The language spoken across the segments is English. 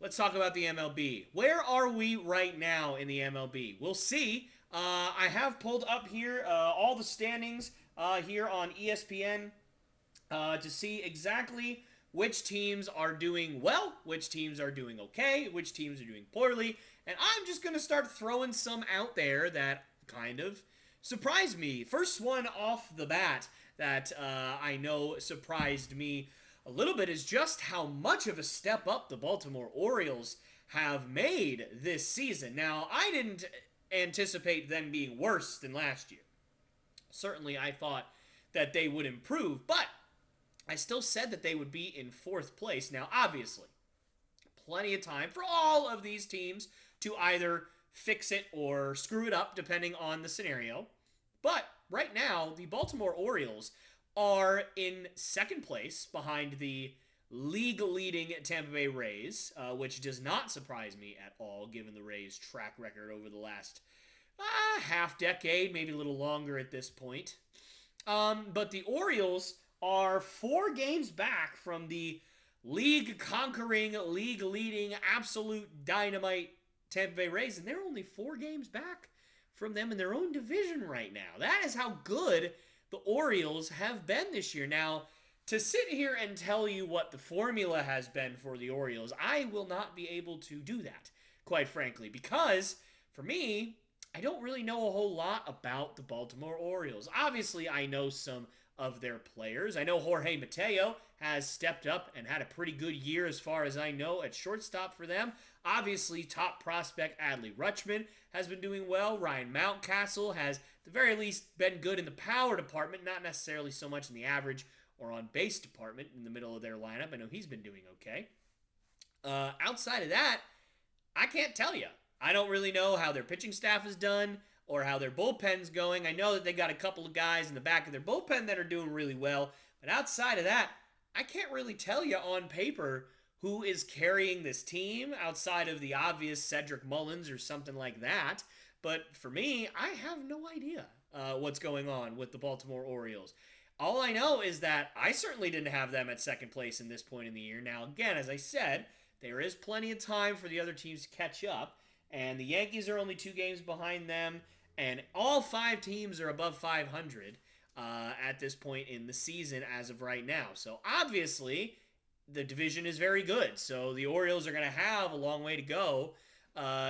let's talk about the MLB. Where are we right now in the MLB? We'll see. I have pulled up here all the standings here on ESPN to see exactly which teams are doing well, which teams are doing okay, which teams are doing poorly. And I'm just going to start throwing some out there that kind of surprised me. First one off the bat that I know surprised me a little bit is just how much of a step up the Baltimore Orioles have made this season. Now, I didn't anticipate them being worse than last year. Certainly, I thought that they would improve, but I still said that they would be in fourth place. Now, obviously, plenty of time for all of these teams to either fix it or screw it up, depending on the scenario. But right now, the Baltimore Orioles are in second place behind the league-leading Tampa Bay Rays, which does not surprise me at all, given the Rays' track record over the last half decade, maybe a little longer at this point. But the Orioles are 4 games back from the league-conquering, league-leading, absolute dynamite Tampa Bay Rays, and they're only 4 games back from them in their own division right now. That is how good the Orioles have been this year. Now, to sit here and tell you what the formula has been for the Orioles, I will not be able to do that, quite frankly, because for me, I don't really know a whole lot about the Baltimore Orioles. Obviously, I know some of their players. I know Jorge Mateo has stepped up and had a pretty good year as far as I know at shortstop for them. Obviously, top prospect Adley Rutschman has been doing well. Ryan Mountcastle has, at the very least, been good in the power department, not necessarily so much in the average or on base department in the middle of their lineup. I know he's been doing okay. Outside of that, I can't tell you. I don't really know how their pitching staff is done or how their bullpen's going. I know that they got a couple of guys in the back of their bullpen that are doing really well, but outside of that, I can't really tell you on paper who is carrying this team outside of the obvious Cedric Mullins or something like that. But for me, I have no idea what's going on with the Baltimore Orioles. All I know is that I certainly didn't have them at second place in this point in the year. Now, again, as I said, there is plenty of time for the other teams to catch up, and the Yankees are only 2 games behind them, and all 5 teams are above 500 at this point in the season as of right now. So, obviously, the division is very good. So the Orioles are going to have a long way to go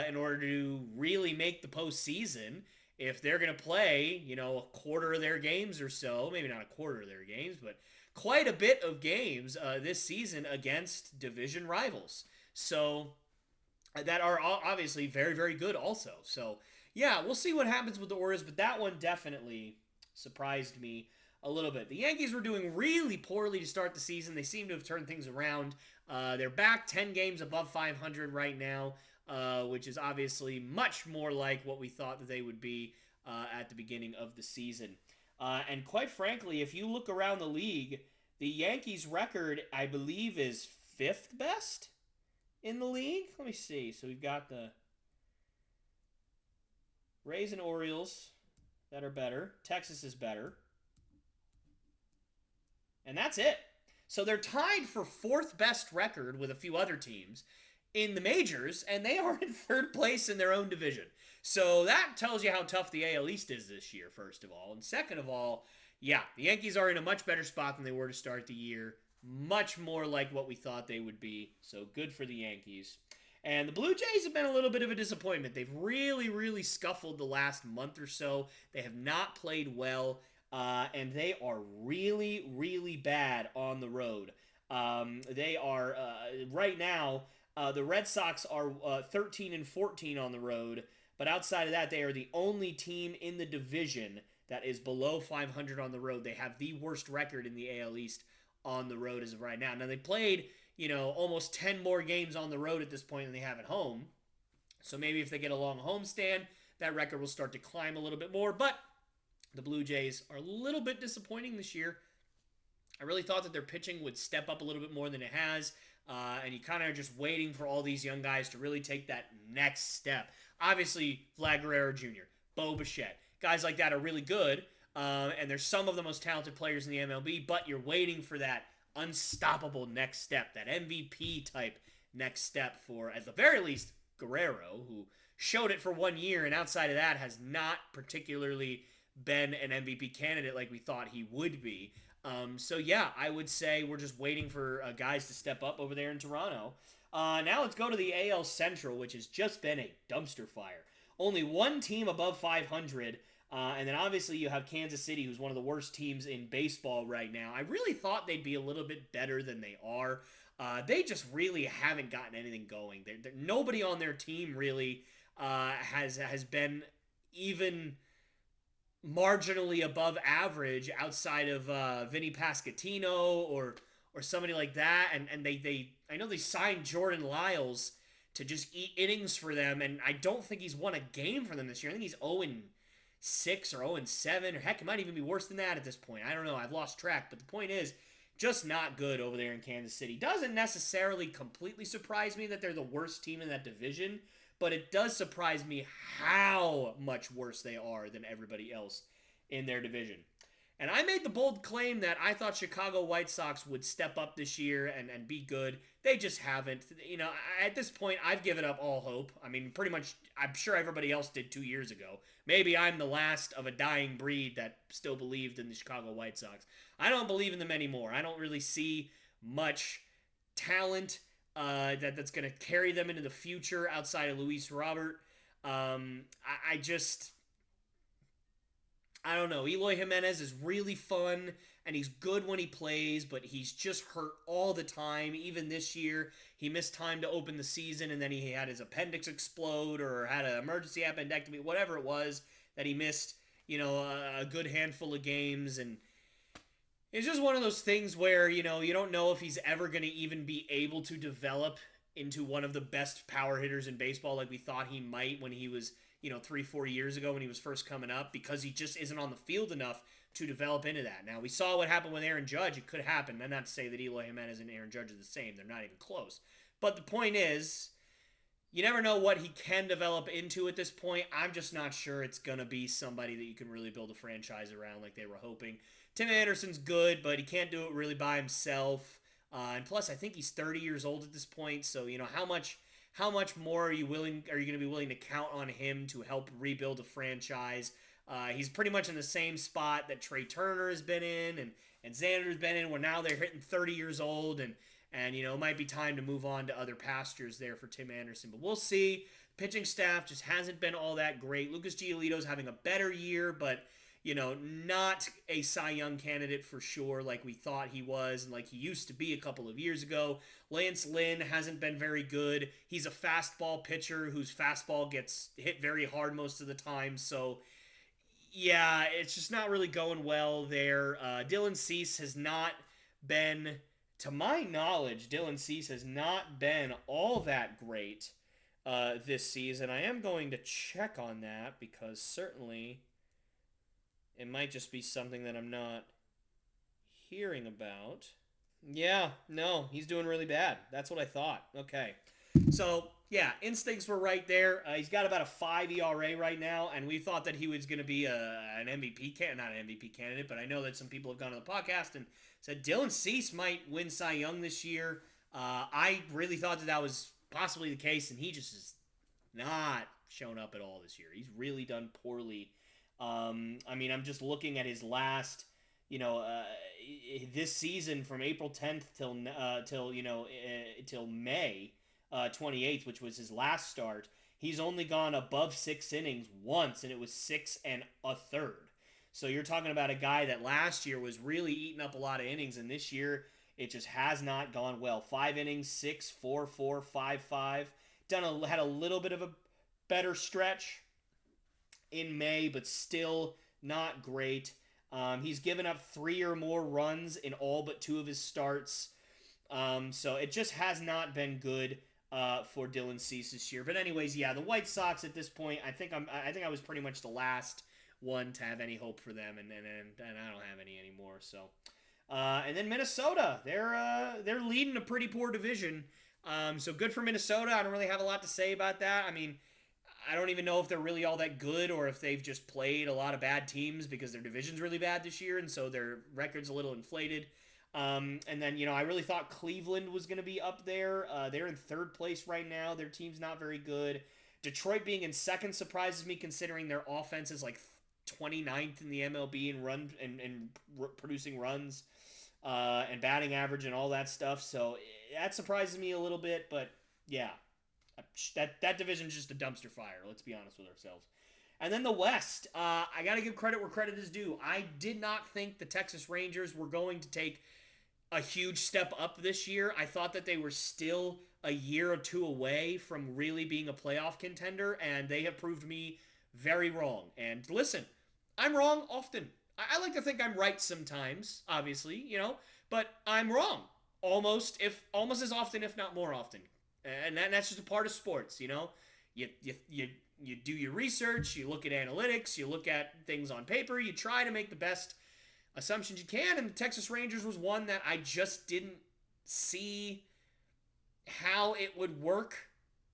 in order to really make the postseason. If they're going to play, a quarter of their games or so, maybe not a quarter of their games, but quite a bit of games this season against division rivals. So that are obviously very, very good also. So yeah, we'll see what happens with the Orioles, but that one definitely surprised me a little bit. The Yankees were doing really poorly to start the season. They seem to have turned things around. They're back 10 games above 500 right now, which is obviously much more like what we thought that they would be at the beginning of the season. And quite frankly, if you look around the league, the Yankees' record, I believe, is 5th best in the league. Let me see. So we've got the Rays and Orioles that are better. Texas is better. And that's it. So they're tied for 4th best record with a few other teams in the majors, and they are in 3rd place in their own division. So that tells you how tough the AL East is this year, first of all. And second of all, yeah, the Yankees are in a much better spot than they were to start the year. Much more like what we thought they would be. So good for the Yankees. And the Blue Jays have been a little bit of a disappointment. They've really, really scuffled the last month or so. They have not played well. And they are really, really bad on the road. They are, right now, the Red Sox are 13 and 14 on the road, but outside of that, they are the only team in the division that is below 500 on the road. They have the worst record in the AL East on the road as of right now. Now, they played, almost 10 more games on the road at this point than they have at home. So maybe if they get a long homestand, that record will start to climb a little bit more, but the Blue Jays are a little bit disappointing this year. I really thought that their pitching would step up a little bit more than it has, and you kind of are just waiting for all these young guys to really take that next step. Obviously, Vlad Guerrero Jr., Bo Bichette, guys like that are really good, and they're some of the most talented players in the MLB, but you're waiting for that unstoppable next step, that MVP type next step for, at the very least, Guerrero, who showed it for 1 year, and outside of that has not particularly been an MVP candidate like we thought he would be. So yeah, I would say we're just waiting for guys to step up over there in Toronto. Now let's go to the AL Central, which has just been a dumpster fire. Only one team above 500, and then obviously you have Kansas City, who's one of the worst teams in baseball right now. I really thought they'd be a little bit better than they are. They just really haven't gotten anything going. Nobody on their team really has been even marginally above average outside of Vinny Pasquantino or somebody like that. And they I know they signed Jordan Lyles to just eat innings for them, and I don't think he's won a game for them this year. I think he's 0-6 or 0-7, or heck, it might even be worse than that at this point. I don't know. I've lost track. But the point is, just not good over there in Kansas City. Doesn't necessarily completely surprise me that they're the worst team in that division, but it does surprise me how much worse they are than everybody else in their division. And I made the bold claim that I thought Chicago White Sox would step up this year and be good. They just haven't. You know, at this point, I've given up all hope. I mean, pretty much, I'm sure everybody else did 2 years ago. Maybe I'm the last of a dying breed that still believed in the Chicago White Sox. I don't believe in them anymore. I don't really see much talent that's going to carry them into the future outside of Luis Robert. I just... I don't know. Eloy Jimenez is really fun, and he's good when he plays, but he's just hurt all the time. Even this year, he missed time to open the season, and then he had his appendix explode or had an emergency appendectomy, whatever it was, that he missed, a good handful of games. And it's just one of those things where, you don't know if he's ever going to even be able to develop into one of the best power hitters in baseball like we thought he might when he was 3-4 years ago when he was first coming up, because he just isn't on the field enough to develop into that. Now, we saw what happened with Aaron Judge. It could happen. And not to say that Eloy Jimenez and Aaron Judge are the same. They're not even close. But the point is, you never know what he can develop into at this point. I'm just not sure it's going to be somebody that you can really build a franchise around like they were hoping. Tim Anderson's good, but he can't do it really by himself. And plus, I think he's 30 years old at this point. So, how much more are you going to be willing to count on him to help rebuild a franchise? He's pretty much in the same spot that Trey Turner has been in and Xander's been in, where now they're hitting 30 years old, and it might be time to move on to other pastures there for Tim Anderson. But we'll see. Pitching staff just hasn't been all that great. Lucas Giolito's having a better year, but not a Cy Young candidate for sure like we thought he was and like he used to be a couple of years ago. Lance Lynn hasn't been very good. He's a fastball pitcher whose fastball gets hit very hard most of the time. So, yeah, it's just not really going well there. Dylan Cease has not been, to my knowledge, has not been all that great this season. I am going to check on that because certainly... it might just be something that I'm not hearing about. Yeah, no, he's doing really bad. That's what I thought. Okay. So, yeah, instincts were right there. He's got about a 5 ERA right now, and we thought that he was going to be an MVP candidate. Not an MVP candidate, but I know that some people have gone to the podcast and said Dylan Cease might win Cy Young this year. I really thought that was possibly the case, and he just is not shown up at all this year. He's really done poorly. I'm just looking at his last, this season from April 10th till May 28th, which was his last start. He's only gone above 6 innings once, and it was 6 1/3. So you're talking about a guy that last year was really eating up a lot of innings, and this year it just has not gone well. 5 innings, 6, 4, 4, 5, 5. Had a little bit of a better stretch in May, but still not great. He's given up 3 or more runs in all but 2 of his starts. So it just has not been good for Dylan Cease this year. But anyways, yeah, the White Sox at this point, I think I was pretty much the last one to have any hope for them, and I don't have any anymore. So, and then Minnesota, they're leading a pretty poor division. So good for Minnesota. I don't really have a lot to say about that. I mean, I don't even know if they're really all that good or if they've just played a lot of bad teams because their division's really bad this year, and so their record's a little inflated. And then, I really thought Cleveland was going to be up there. They're in third place right now. Their team's not very good. Detroit being in second surprises me considering their offense is like 29th in the MLB in run and producing runs and batting average and all that stuff. So that surprises me a little bit, but yeah, that division's just a dumpster fire. Let's be honest with ourselves. And then the West, I got to give credit where credit is due. I did not think the Texas Rangers were going to take a huge step up this year. I thought that they were still a year or two away from really being a playoff contender, and they have proved me very wrong. And listen, I'm wrong often. I like to think I'm right sometimes, obviously, but I'm wrong almost as often, if not more often. And that's just a part of sports. You do your research, you look at analytics, you look at things on paper, you try to make the best assumptions you can, and the Texas Rangers was one that I just didn't see how it would work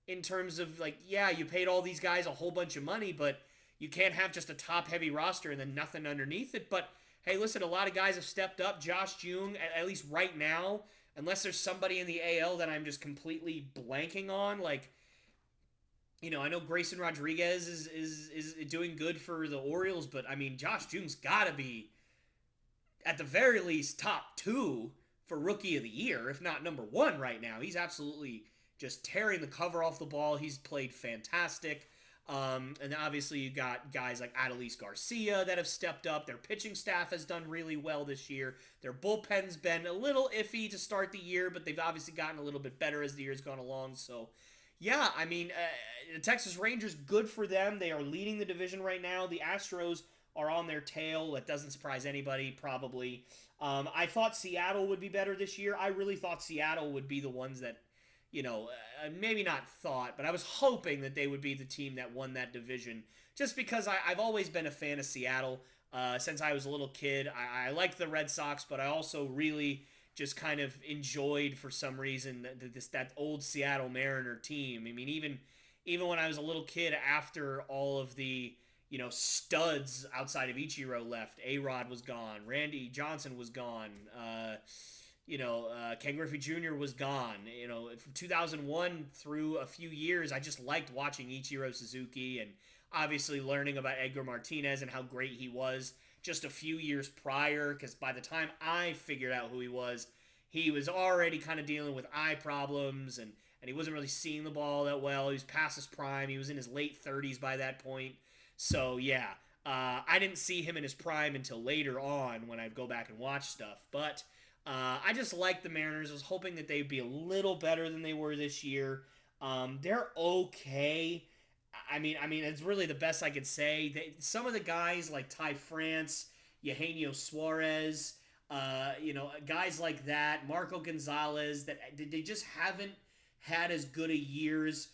in terms of, like, yeah, you paid all these guys a whole bunch of money, but you can't have just a top-heavy roster and then nothing underneath it. But, hey, listen, a lot of guys have stepped up. Josh Jung, at least right now, unless there's somebody in the AL that I'm just completely blanking on, like, I know Grayson Rodriguez is doing good for the Orioles, but, I mean, Josh Jung's got to be, at the very least, top 2 for Rookie of the Year, if not number 1 right now. He's absolutely just tearing the cover off the ball. He's played fantastic. And obviously you got guys like Adolis Garcia that have stepped up. Their pitching staff has done really well this year. Their bullpen's been a little iffy to start the year, but they've obviously gotten a little bit better as the year's gone along. So, yeah, I mean, the Texas Rangers, good for them. They are leading the division right now. The Astros are on their tail. That doesn't surprise anybody, probably. I thought Seattle would be better this year. I really thought Seattle would be the ones that, maybe not thought, but I was hoping that they would be the team that won that division. Just because I've always been a fan of Seattle since I was a little kid. I liked the Red Sox, but I also really just kind of enjoyed, for some reason, that old Seattle Mariner team. I mean, even when I was a little kid, after all of the studs outside of Ichiro left, A-Rod was gone, Randy Johnson was gone, Ken Griffey Jr. was gone. From 2001 through a few years, I just liked watching Ichiro Suzuki and obviously learning about Edgar Martinez and how great he was just a few years prior, because by the time I figured out who he was already kind of dealing with eye problems, and he wasn't really seeing the ball that well. He was past his prime. He was in his late 30s by that point. So, yeah, I didn't see him in his prime until later on when I'd go back and watch stuff. But I just like the Mariners. I was hoping that they'd be a little better than they were this year. They're okay. I mean, it's really the best I could say. Some of the guys like Ty France, Eugenio Suarez, guys like that, Marco Gonzalez, that they just haven't had as good a years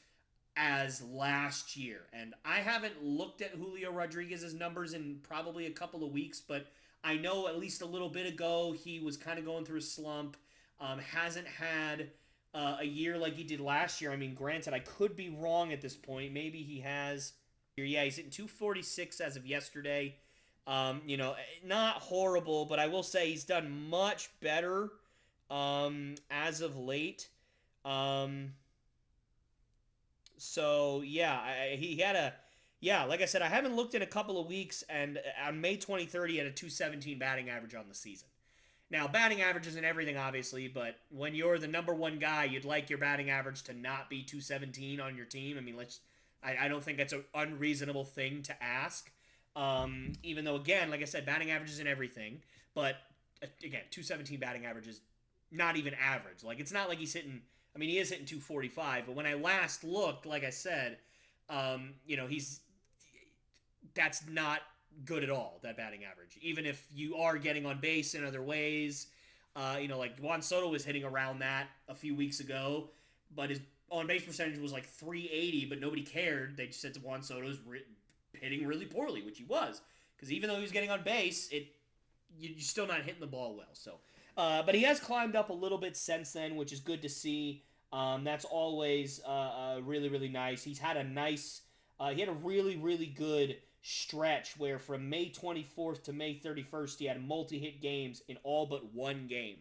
as last year. And I haven't looked at Julio Rodriguez's numbers in probably a couple of weeks, but I know at least a little bit ago he was kind of going through a slump. Hasn't had a year like he did last year. I mean, granted, I could be wrong at this point. Maybe he has. Yeah, he's hitting 246 as of yesterday. Not horrible, but I will say he's done much better as of late. So, yeah, he had a... Yeah, like I said, I haven't looked in a couple of weeks, and on May 23rd, he had a 217 batting average on the season. Now, batting average isn't everything, obviously, but when you're the number one guy, you'd like your batting average to not be 217 on your team. I mean, I don't think that's an unreasonable thing to ask. Even though, again, like I said, batting average isn't everything, but, again, 217 batting average is not even average. Like, it's not like he's hitting... I mean, he is hitting 245, but when I last looked, like I said, that's not good at all, that batting average. Even if you are getting on base in other ways, like Juan Soto was hitting around that a few weeks ago, but his on base percentage was like 380, but nobody cared. They just said Juan Soto's hitting really poorly, which he was, because even though he was getting on base, you're still not hitting the ball well. So, but he has climbed up a little bit since then, which is good to see. That's always really, really nice. He had a really, really good stretch where from May 24th to May 31st, he had multi-hit games in all but one game.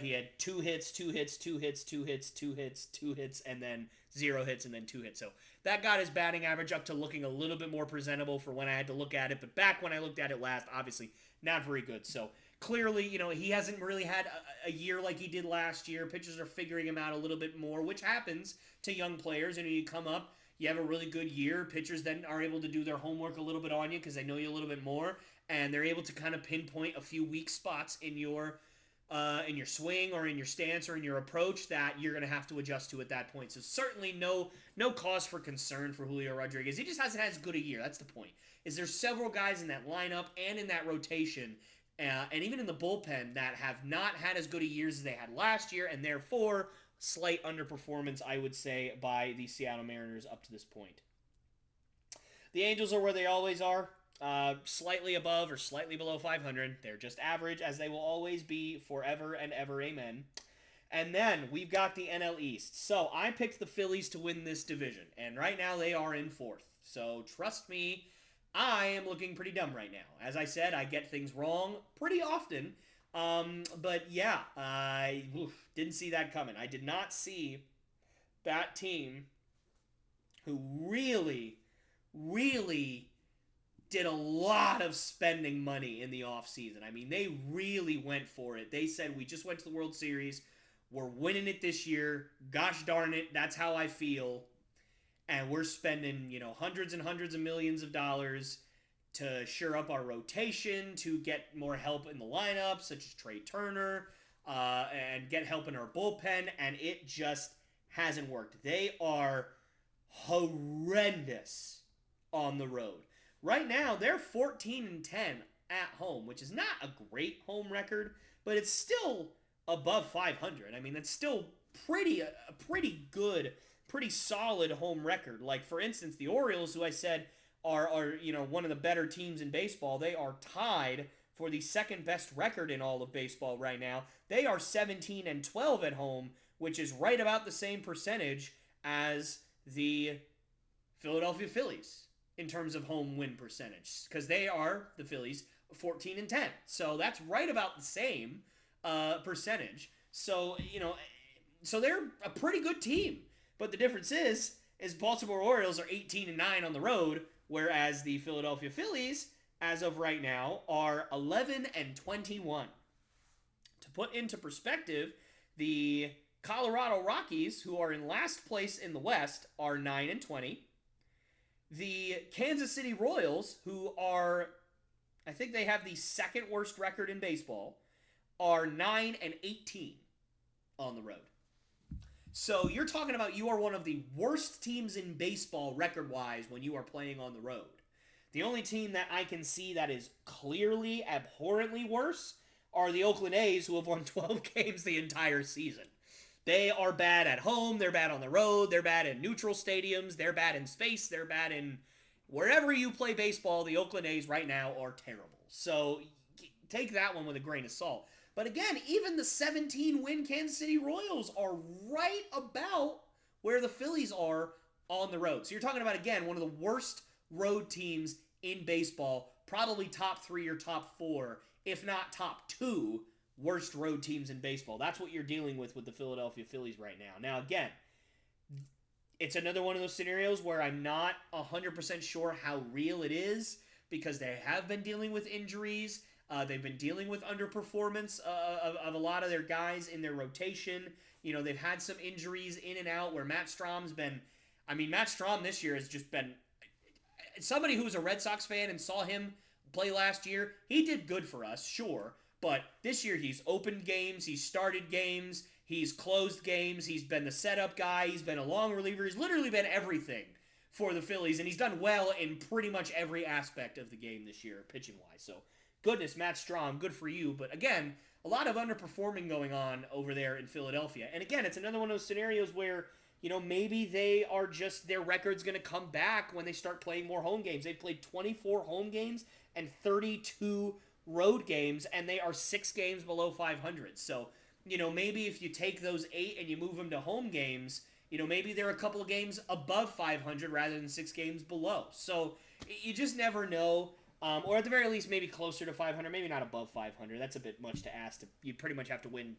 He had 2 hits, 2 hits, 2 hits, 2 hits, 2 hits, 2 hits, and then 0 hits, and then 2 hits. So that got his batting average up to looking a little bit more presentable for when I had to look at it. But back when I looked at it last, obviously not very good. So clearly, he hasn't really had a year like he did last year. Pitchers are figuring him out a little bit more, which happens to young players. You come up, you have a really good year. Pitchers then are able to do their homework a little bit on you because they know you a little bit more, and they're able to kind of pinpoint a few weak spots in your swing or in your stance or in your approach that you're going to have to adjust to at that point. So certainly no cause for concern for Julio Rodriguez. He just hasn't had as good a year. That's the point. Is there's several guys in that lineup and in that rotation and even in the bullpen that have not had as good a years as they had last year, and therefore slight underperformance, I would say, by the Seattle Mariners up to this point. The Angels are where they always are. Slightly above or slightly below 500. They're just average, as they will always be forever and ever. Amen. And then we've got the NL East. So I picked the Phillies to win this division, and right now they are in 4th. So trust me, I am looking pretty dumb right now. As I said, I get things wrong pretty often. But yeah, I didn't see that coming. I did not see that team who really did a lot of spending money in the offseason. I mean, they really went for it. They said, we just went to the World Series. We're winning it this year. Gosh darn it, that's how I feel. And we're spending, hundreds and hundreds of millions of dollars to shore up our rotation, to get more help in the lineup, such as Trey Turner, and get help in our bullpen, and it just hasn't worked. They are horrendous on the road. Right now, they're 14-10 at home, which is not a great home record, but it's still above 500. I mean, that's still a pretty good, pretty solid home record. Like, for instance, the Orioles, who I said are one of the better teams in baseball, they are tied for the second best record in all of baseball right now. They are 17-12 at home, which is right about the same percentage as the Philadelphia Phillies in terms of home win percentage, because they are, the Phillies, 14-10. So that's right about the same percentage. So, so they're a pretty good team. But the difference is Baltimore Orioles are 18-9 on the road, whereas the Philadelphia Phillies, as of right now, are 11-21. To put into perspective, the Colorado Rockies, who are in last place in the West, are 9-20. The Kansas City Royals, who are, I think they have the second worst record in baseball, are 9-18 on the road. So you're talking about you are one of the worst teams in baseball record-wise when you are playing on the road. The only team that I can see that is clearly, abhorrently worse are the Oakland A's, who have won 12 games the entire season. They are bad at home, they're bad on the road, they're bad in neutral stadiums, they're bad in space, they're bad in wherever you play baseball. The Oakland A's right now are terrible. So take that one with a grain of salt. But again, even the 17-win Kansas City Royals are right about where the Phillies are on the road. So you're talking about, again, one of the worst road teams in baseball, probably top 3 or top 4, if not top 2 worst road teams in baseball. That's what you're dealing with the Philadelphia Phillies right now. Now, again, it's another one of those scenarios where I'm not 100% sure how real it is, because they have been dealing with injuries. They've been dealing with underperformance of a lot of their guys in their rotation. They've had some injuries in and out where Matt Strom's been... I mean, Matt Strom this year has just been... Somebody who was a Red Sox fan and saw him play last year, he did good for us, sure. But this year he's opened games, he's started games, he's closed games, he's been the setup guy, he's been a long reliever, he's literally been everything for the Phillies, and he's done well in pretty much every aspect of the game this year, pitching-wise. So, goodness, Matt Strom, good for you. But again, a lot of underperforming going on over there in Philadelphia. And again, it's another one of those scenarios where, maybe they are just, their record's going to come back when they start playing more home games. They've played 24 home games and 32 road games, and they are 6 games below 500. So, maybe if you take those 8 and you move them to home games, Maybe they're a couple of games above 500 rather than 6 games below. So you just never know. Or at the very least, maybe closer to 500, maybe not above 500. That's a bit much to ask. You'd pretty much have to win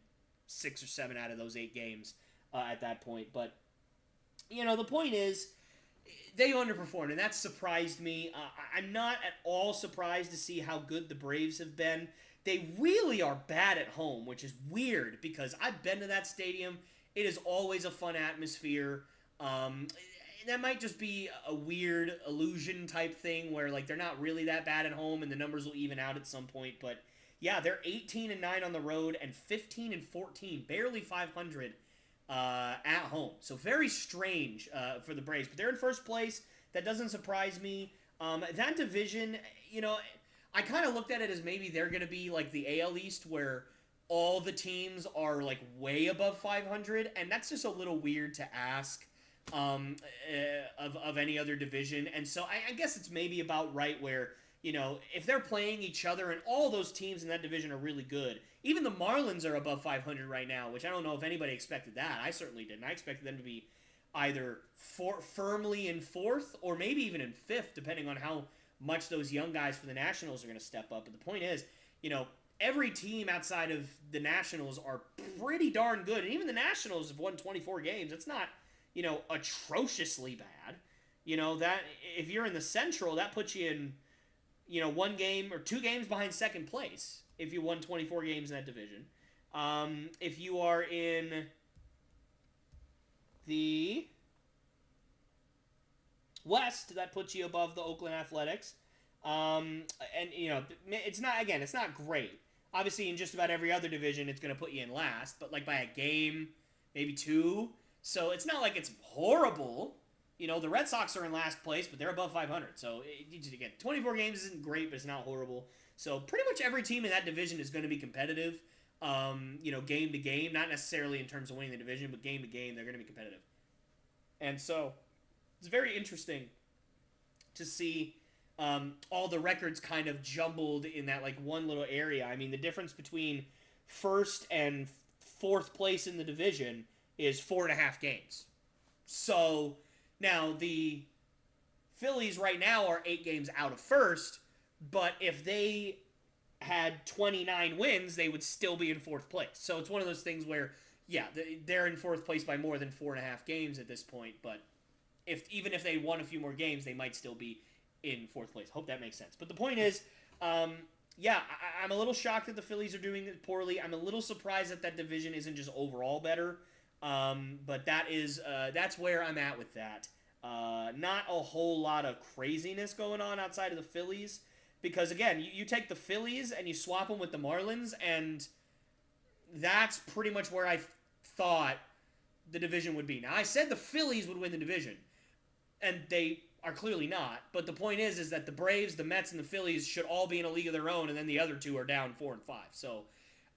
6 or 7 out of those 8 games at that point. But, the point is, they underperformed, and that surprised me. I'm not at all surprised to see how good the Braves have been. They really are bad at home, which is weird because I've been to that stadium. It is always a fun atmosphere. That might just be a weird illusion type thing where they're not really that bad at home and the numbers will even out at some point. But yeah, they're 18-9 on the road and 15-14, barely 500 at home. So very strange for the Braves. But they're in first place. That doesn't surprise me. That division, I kind of looked at it as maybe they're going to be like the AL East where all the teams are way above 500, and that's just a little weird to ask of any other division. And so I guess it's maybe about right where, if they're playing each other and all those teams in that division are really good. Even the Marlins are above 500 right now, which I don't know if anybody expected that. I certainly didn't. I expected them to be either firmly in fourth or maybe even in fifth, depending on how much those young guys for the Nationals are going to step up. But the point is, every team outside of the Nationals are pretty darn good. And even the Nationals have won 24 games. It's not, atrociously bad. That if you're in the Central, that puts you in, 1 game or 2 games behind second place if you won 24 games in that division. If you are in the West, that puts you above the Oakland Athletics. And, it's not great. Obviously, in just about every other division, it's going to put you in last, but by a game, maybe 2. So it's not like it's horrible. The Red Sox are in last place, but they're above 500. So, again, 24 games isn't great, but it's not horrible. So pretty much every team in that division is going to be competitive, game to game. Not necessarily in terms of winning the division, but game to game, they're going to be competitive. And so it's very interesting to see all the records kind of jumbled in that one little area. I mean, the difference between first and fourth place in the division is 4.5 games. So now the Phillies right now are 8 games out of first, but if they had 29 wins, they would still be in fourth place. So it's one of those things where, yeah, they're in fourth place by more than 4.5 games at this point, but even if they won a few more games, they might still be in fourth place. Hope that makes sense. But the point is, I'm a little shocked that the Phillies are doing it poorly. I'm a little surprised that division isn't just overall better. But that's where I'm at with that. Not a whole lot of craziness going on outside of the Phillies. Because, again, you take the Phillies and you swap them with the Marlins, and that's pretty much where I thought the division would be. Now, I said the Phillies would win the division, and they are clearly not. But the point is that the Braves, the Mets, and the Phillies should all be in a league of their own, and then the other two are down 4 and 5. So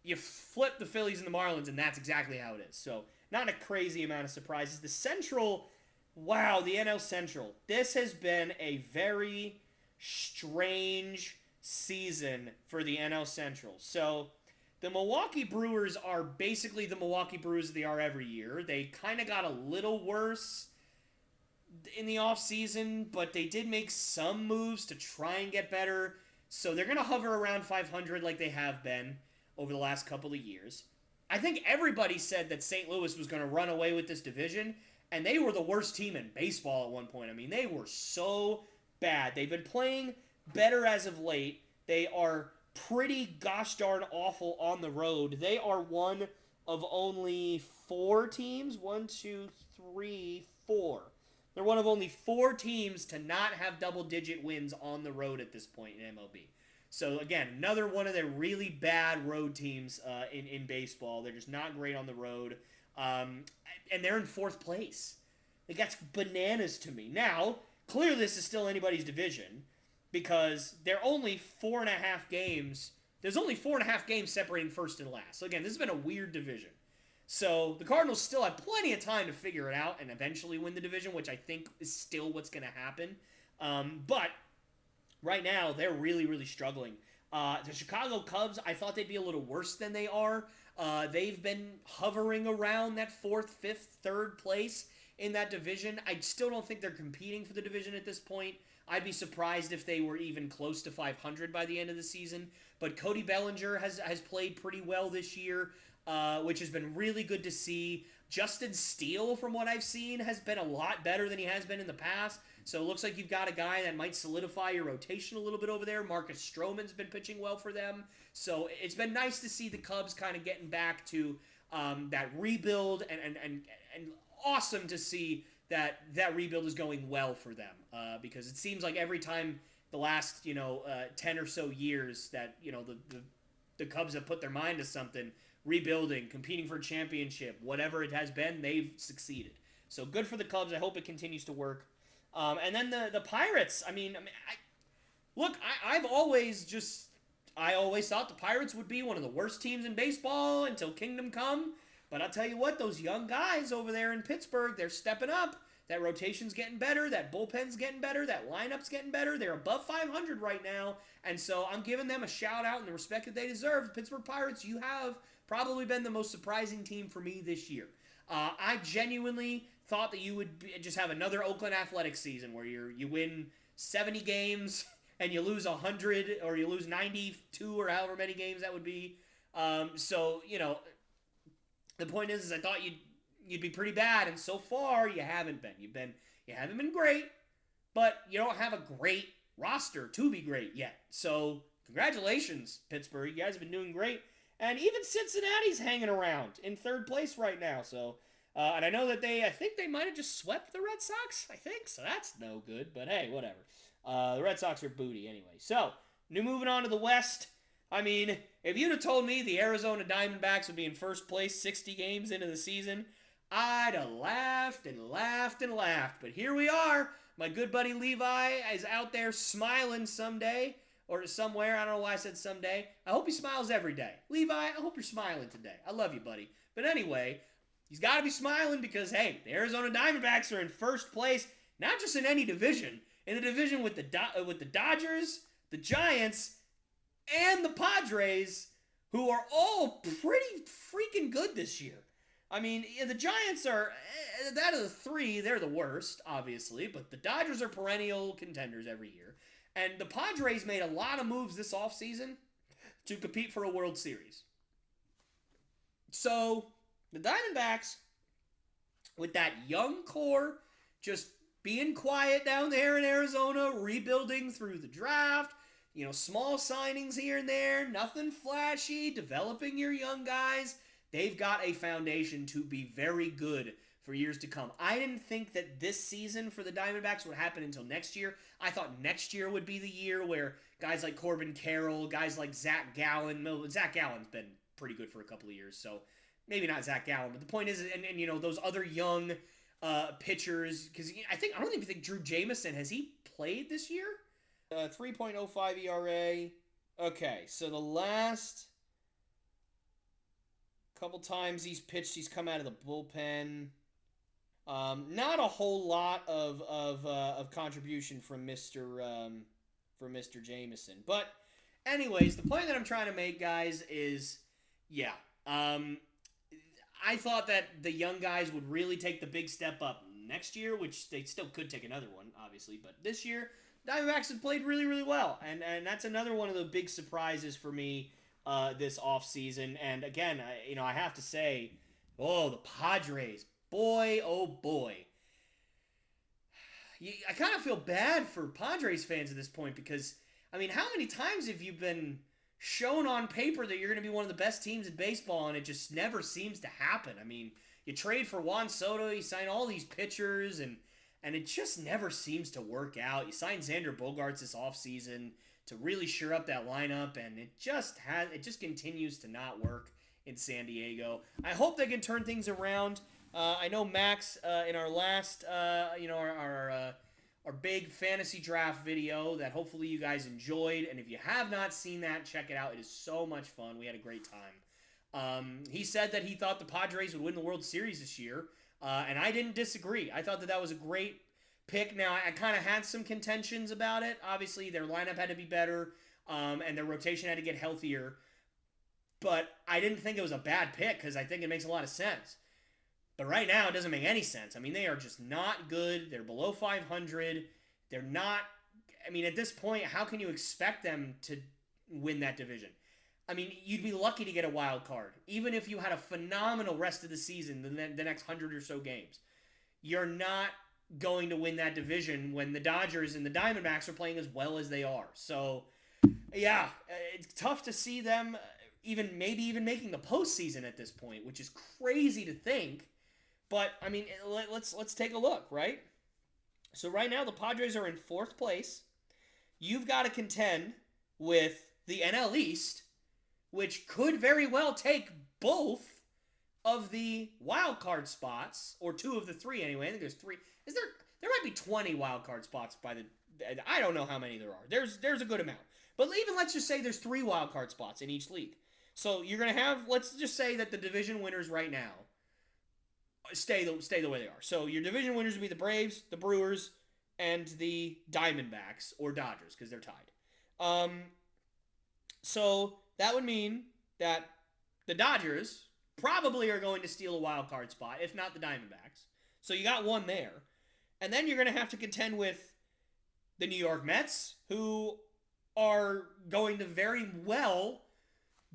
you flip the Phillies and the Marlins, and that's exactly how it is. So not a crazy amount of surprises. The Central, wow, the NL Central. This has been a very strange season for the NL Central. So the Milwaukee Brewers are basically the Milwaukee Brewers they are every year. They kind of got a little worse in the offseason, but they did make some moves to try and get better. So they're going to hover around 500 like they have been over the last couple of years. I think everybody said that St. Louis was going to run away with this division, and they were the worst team in baseball at one point. I mean, they were so bad. They've been playing better as of late. They are pretty gosh darn awful on the road. They are one of only 4 teams. 1, 2, 3, 4. They're one of only 4 teams to not have double-digit wins on the road at this point in MLB. So, again, another one of their really bad road teams in baseball. They're just not great on the road. And they're in 4th place. Like, that's bananas to me. Now, clearly this is still anybody's division because they're only 4.5 games. There's only 4.5 games separating first and last. So, again, this has been a weird division. So the Cardinals still have plenty of time to figure it out and eventually win the division, which I think is still what's going to happen. But right now, they're really, really struggling. The Chicago Cubs, I thought they'd be a little worse than they are. They've been hovering around that 4th, 5th, 3rd place. in that division. I still don't think they're competing for the division at this point. I'd be surprised if they were even close to 500 by the end of the season. But Cody Bellinger has played pretty well this year, which has been really good to see. Justin Steele, from what I've seen, has been a lot better than he has been in the past. So it looks like you've got a guy that might solidify your rotation a little bit over there. Marcus Stroman's been pitching well for them. So it's been nice to see the Cubs kind of getting back to that rebuild, and awesome to see that rebuild is going well for them, because it seems like every time the last 10 or so years that the Cubs have put their mind to something, rebuilding, competing for a championship, whatever it has been, they've succeeded. So good for the Cubs. I hope it continues to work. And then the Pirates. I've always thought the Pirates would be one of the worst teams in baseball until Kingdom Come. But I'll tell you what, those young guys over there in Pittsburgh, they're stepping up. That rotation's getting better. That bullpen's getting better. That lineup's getting better. They're above 500 right now. And so I'm giving them a shout out and the respect that they deserve. The Pittsburgh Pirates, you have probably been the most surprising team for me this year. I genuinely thought that you would just have another Oakland Athletics season where you win 70 games and you lose 100 or you lose 92 or however many games that would be. The point is I thought you'd be pretty bad, and so far you haven't been. You haven't been great, but you don't have a great roster to be great yet. So congratulations, Pittsburgh. You guys have been doing great. And even Cincinnati's hanging around in third place right now. So, and I know that I think they might have just swept the Red Sox. I think so. That's no good. But hey, whatever. The Red Sox are booty anyway. So, moving on to the West. If you'd have told me the Arizona Diamondbacks would be in first place 60 games into the season, I'd have laughed and laughed and laughed. But here we are. My good buddy Levi is out there smiling someday. Or somewhere. I don't know why I said someday. I hope he smiles every day. Levi, I hope you're smiling today. I love you, buddy. But anyway, he's got to be smiling because, hey, the Arizona Diamondbacks are in first place, not just in any division, in the division with the Dodgers, the Giants, and the Padres, who are all pretty freaking good this year. The Giants are, out of the three, they're the worst, obviously, but the Dodgers are perennial contenders every year. And the Padres made a lot of moves this offseason to compete for a World Series. So, the Diamondbacks, with that young core, just being quiet down there in Arizona, rebuilding through the draft, small signings here and there, nothing flashy, developing your young guys, they've got a foundation to be very good for years to come. I didn't think that this season for the Diamondbacks would happen until next year. I thought next year would be the year where guys like Corbin Carroll, guys like Zach Gallen, Zach Gallen's been pretty good for a couple of years, so maybe not Zach Gallen, but the point is, and those other young pitchers, because I don't even think Drew Jameson, has he played this year? 3.05 ERA. Okay, so the last couple times he's pitched, he's come out of the bullpen. Not a whole lot of contribution from Mr. Jameson. But anyways, the point that I'm trying to make, guys, is I thought that the young guys would really take the big step up next year, which they still could take another one, obviously. But this year, Diamondbacks have played really, really well, and that's another one of the big surprises for me this offseason. And again, I have to say, the Padres. Boy, oh boy. I kind of feel bad for Padres fans at this point because, how many times have you been shown on paper that you're going to be one of the best teams in baseball and it just never seems to happen? You trade for Juan Soto, you sign all these pitchers, and it just never seems to work out. You sign Xander Bogaerts this offseason to really shore up that lineup, and it just continues to not work in San Diego. I hope they can turn things around. I know Max, in our last, our big fantasy draft video that hopefully you guys enjoyed. And if you have not seen that, check it out. It is so much fun. We had a great time. He said that he thought the Padres would win the World Series this year. And I didn't disagree. I thought that was a great pick. Now, I kind of had some contentions about it. Obviously, their lineup had to be better, and their rotation had to get healthier. But I didn't think it was a bad pick because I think it makes a lot of sense. But right now, it doesn't make any sense. I mean, they are just not good. They're below 500. They're not. I mean, at this point, how can you expect them to win that division? I mean, you'd be lucky to get a wild card, even if you had a phenomenal rest of the season, the next 100 or so games. You're not going to win that division when the Dodgers and the Diamondbacks are playing as well as they are. So, yeah, it's tough to see them maybe even making the postseason at this point, which is crazy to think. But I mean, let's take a look, right? So right now the Padres are in 4th place. You've got to contend with the NL East, which could very well take both of the wild card spots, or 2 of the 3 anyway. I think there's 3. There might be 20 wild card spots by the. I don't know how many there are. There's a good amount. But even let's just say there's 3 wild card spots in each league. So you're gonna have. Let's just say that the division winners right now stay the way they are. So your division winners would be the Braves, the Brewers, and the Diamondbacks or Dodgers because they're tied. So that would mean that the Dodgers probably are going to steal a wild card spot, if not the Diamondbacks. So you got one there. And then you're going to have to contend with the New York Mets, who are going to very well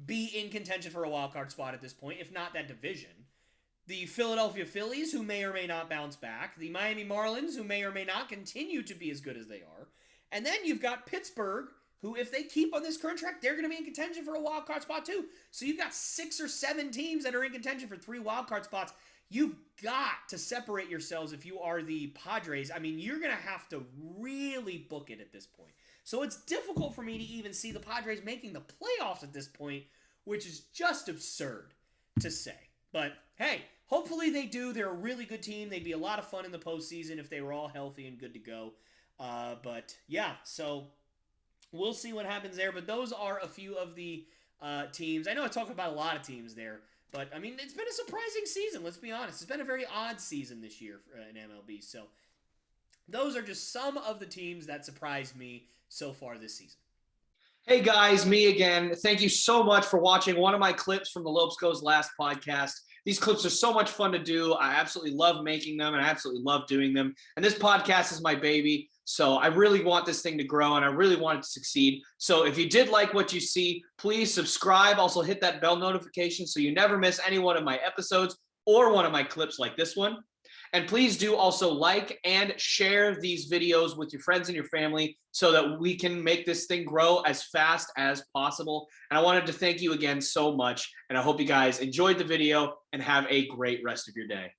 be in contention for a wild card spot at this point, if not that division. The Philadelphia Phillies, who may or may not bounce back. The Miami Marlins, who may or may not continue to be as good as they are. And then you've got Pittsburgh, who, if they keep on this current track, they're going to be in contention for a wild card spot too. So you've got 6 or 7 teams that are in contention for 3 wild card spots. You've got to separate yourselves if you are the Padres. I mean, you're going to have to really book it at this point. So it's difficult for me to even see the Padres making the playoffs at this point, which is just absurd to say. But hey, hopefully they do. They're a really good team. They'd be a lot of fun in the postseason if they were all healthy and good to go. But yeah, so we'll see what happens there. But those are a few of the teams. I know I talk about a lot of teams there, but I mean, it's been a surprising season. Let's be honest. It's been a very odd season this year in MLB. So those are just some of the teams that surprised me so far this season. Hey guys, me again. Thank you so much for watching one of my clips from the Lopes Goes Last podcast. These clips are so much fun to do. I absolutely love making them and I absolutely love doing them. And this podcast is my baby. So I really want this thing to grow and I really want it to succeed. So if you did like what you see, please subscribe. Also hit that bell notification so you never miss any one of my episodes or one of my clips like this one. And please do also like and share these videos with your friends and your family so that we can make this thing grow as fast as possible. And I wanted to thank you again so much. And I hope you guys enjoyed the video and have a great rest of your day.